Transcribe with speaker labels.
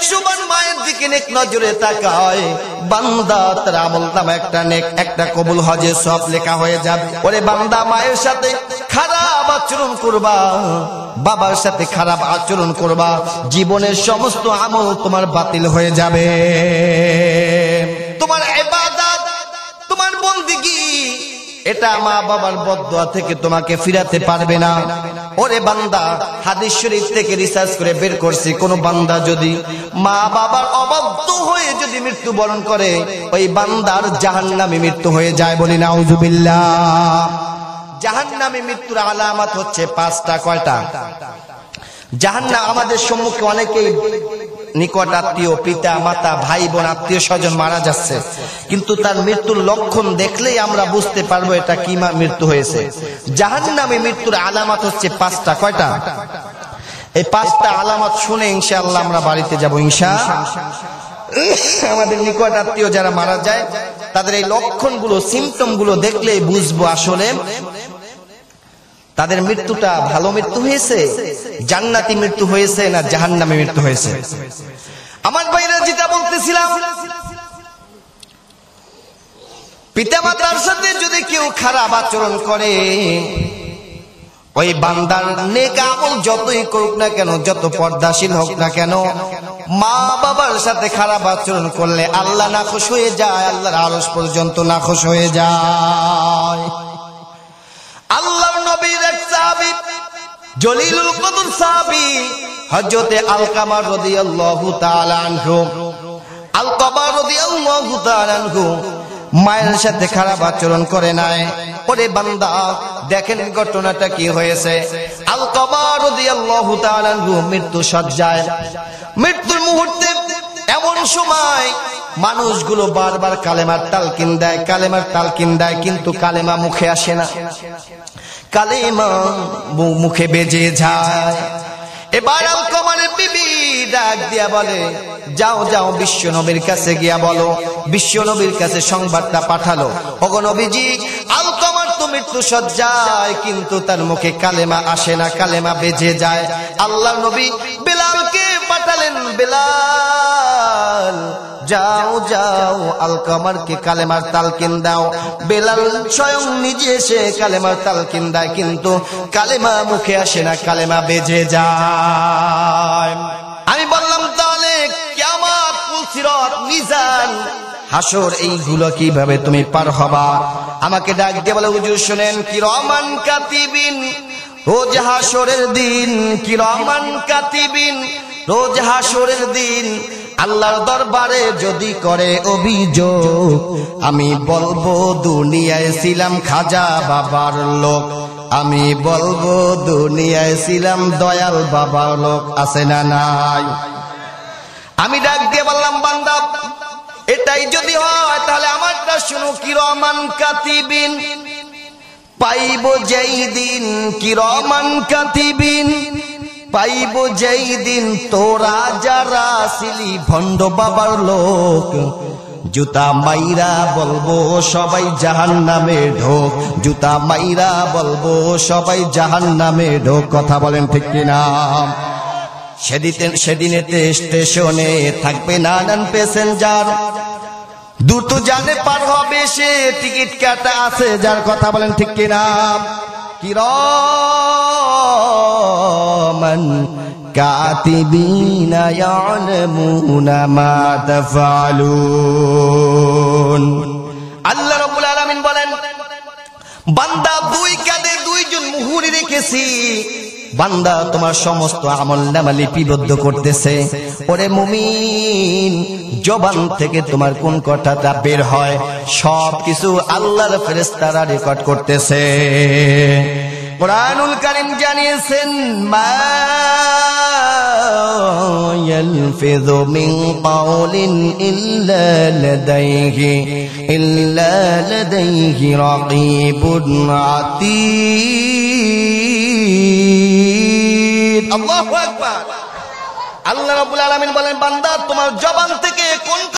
Speaker 1: 100 বার মায়ের দিকে নেক নজরে তাকায়, বান্দা তার আমলনামা একটা নেক একটা কবুল হজের সওয়াব লেখা হয়ে যাবে। ওরে বান্দা, মায়ের সাথে খারাপ আচরণ করবা, বাবার সাথে খারাপ আচরণ করবা, জীবনের সমস্ত আমল তোমার বাতিল হয়ে যাবে। তোমার ইবাদত, তোমার বন্দেগী, এটা মা বাবার বদদুয়া থেকে তোমাকে ফিরাতে পারবে না। ওরে বান্দা, হাদিস শরীফ থেকে রিসার্চ করে বের করছি, কোন বান্দা যদি মা বাবার অবাধ্য হয়ে যদি মৃত্যুবরণ করে, ওই বান্দার জাহান্নামে মৃত্যু হয়ে যায়। বলি নাউজুবিল্লাহ। জাহান্নামে মৃত্যুর আলামত হচ্ছে 5টা। কয়টা? জাহান্নাম আমাদের সম্মুখে অনেকেই নিকট আত্মীয়, পিতা মাতা, ভাই বোন, আত্মীয় স্বজন মারা যাচ্ছে, কিন্তু তার মৃত্যুর লক্ষণ দেখলেই আমরা বুঝতে পারবো এটা কি মৃত্যু হয়েছে। জাহান্নামে মৃত্যুর আলামত হচ্ছে 5টা। কয়টা? এই 5টা আলামত শুনে ইনশাআল্লাহ আমরা বাড়িতে যাব। আমাদের নিকট আত্মীয় যারা মারা যায়, তাদের এই লক্ষণগুলো, সিমটম গুলো দেখলেই বুঝবো আসলে তাদের মৃত্যুটা ভালো মৃত্যু হয়েছে, জান্নাতি মৃত্যু হয়েছে না জাহান্নামে মৃত্যু হয়েছে। আমার ভাইরা, যেটা বলতেছিলাম, পিতামাতার সাথে যদি কেউ খারাপ আচরণ করে, ওই বান্দার নেক আমল যতই করুক না কেন, যত পর্দাশীল হোক না কেন, মা বাবার সাথে খারাপ আচরণ করলে আল্লাহ নাখুশ হয়ে যায়, আল্লাহর আরশ পর্যন্ত নাখুশ হয়ে যায়। আল্লাহর নবীর এক সাহাবী, জলিলুল কদর সাহাবী হযরতে আলকামা রাদিয়াল্লাহু তাআলা আনহু, আলকামা রাদিয়াল্লাহু তাআলা আনহু মায়ের সাথে খারাপ আচরণ করে নাই। ওরে বান্দা, দেখেন ঘটনাটা কি হয়েছে। আলকামা রাদিয়াল্লাহু তাআলা আনহু মৃত্যু সজ্জায়, মৃত্যুর মুহূর্তে এমন সময় মানুষগুলো বারবার কালেমার তালকিন দেয়, কালেমার তালকিন দেয়, কিন্তু কালেমা মুখে আসে না, কালেমা মুখে বেজে যায়। এবার আলকামার বিবি ডাক দিয়া বলে, যাও যাও বিশ্ব নবীর কাছে গিয়া বলো। বিশ্ব নবীর কাছে সংবাদটা পাঠালো, ওগো নবীজি, আলকামার তো মৃত্যু সজ্জায়, কিন্তু তার মুখে কালেমা আসে না, কালেমা বেজে যায়। আল্লাহর নবী বেলালকে পাঠালেন, বেলাল যাও যাও আলকামারকে কালেমার তালকিন দাও। বেলাল স্বয়ং নিজে এসে কালেমার তালকিন দেয়, কিন্তু কালেমা মুখে আসে না, কালেমা বেজে যায়। আমি বললাম, তাহলে কিয়ামত, পুলসিরাত, মিজান, হাসর, এইগুলো কিভাবে তুমি পার হবা? আমাকে ডাক দিয়ে বলে, হুজুর শুনেন, কিরামান কাতিবিন, রোজ হাসরের দিন, কিরামান কাতিবিন, রোজ হাসরের দিন আল্লাহর দরবারে যদি করে অভিযোগ, আমি বলবো দুনিয়ায় ছিলাম খাজা বাবার লোক, আমি বলবো দুনিয়ায় ছিলাম দয়াল বাবার লোক। আছে না নাই? আমি ডাক দিয়ে বললাম, বান্দা, এটাই যদি হয় তাহলে আমারটা শুনো। কিরামান কাতিবিন, পাইব যেই দিন, কিরামান কাতিবিন, পাইব যেই দিন তোরা যারা ছিলি ভণ্ড বাবার লোক, জুতা মাইরা বলবো সবাই জাহান্নামে ঢোক, জুতা মাইরা বলবো সবাই জাহান্নামে ঢোক। কথা বলেন ঠিক কিনা? সেদিনেতে স্টেশনে থাকবে নানান প্যাসেঞ্জার, দ্রুত জানে পার হবে সে, টিকিট কাটা আছে যার। কথা বলেন ঠিক কিনা? কিরামান কাতিবিনা ইয়ালামুনা মা তাফআলুন। আল্লাহ রাব্বুল আলামিন বলেন, বান্দা, দুই কাঁধে দুইজন মুহুরি রেখেছি, বান্দা তোমার সমস্ত আমলনামা লিপিবদ্ধ করতেছে। ওরে মুমিন, জবান থেকে তোমার কোন কথাটা বের হয় সবকিছু আল্লাহর ফেরেশতারা রেকর্ড করতেছে। কুরআনুল কারীম জানিয়েছেন, মা ইয়ালফিযু মিন কাওলিন ইল্লা লাদাইহি রাকীবুন আতীদ। আল্লাহু আকবার। আল্লাহ রাব্বুল আলামিন বলেন, বান্দা, তোমার জবান থেকে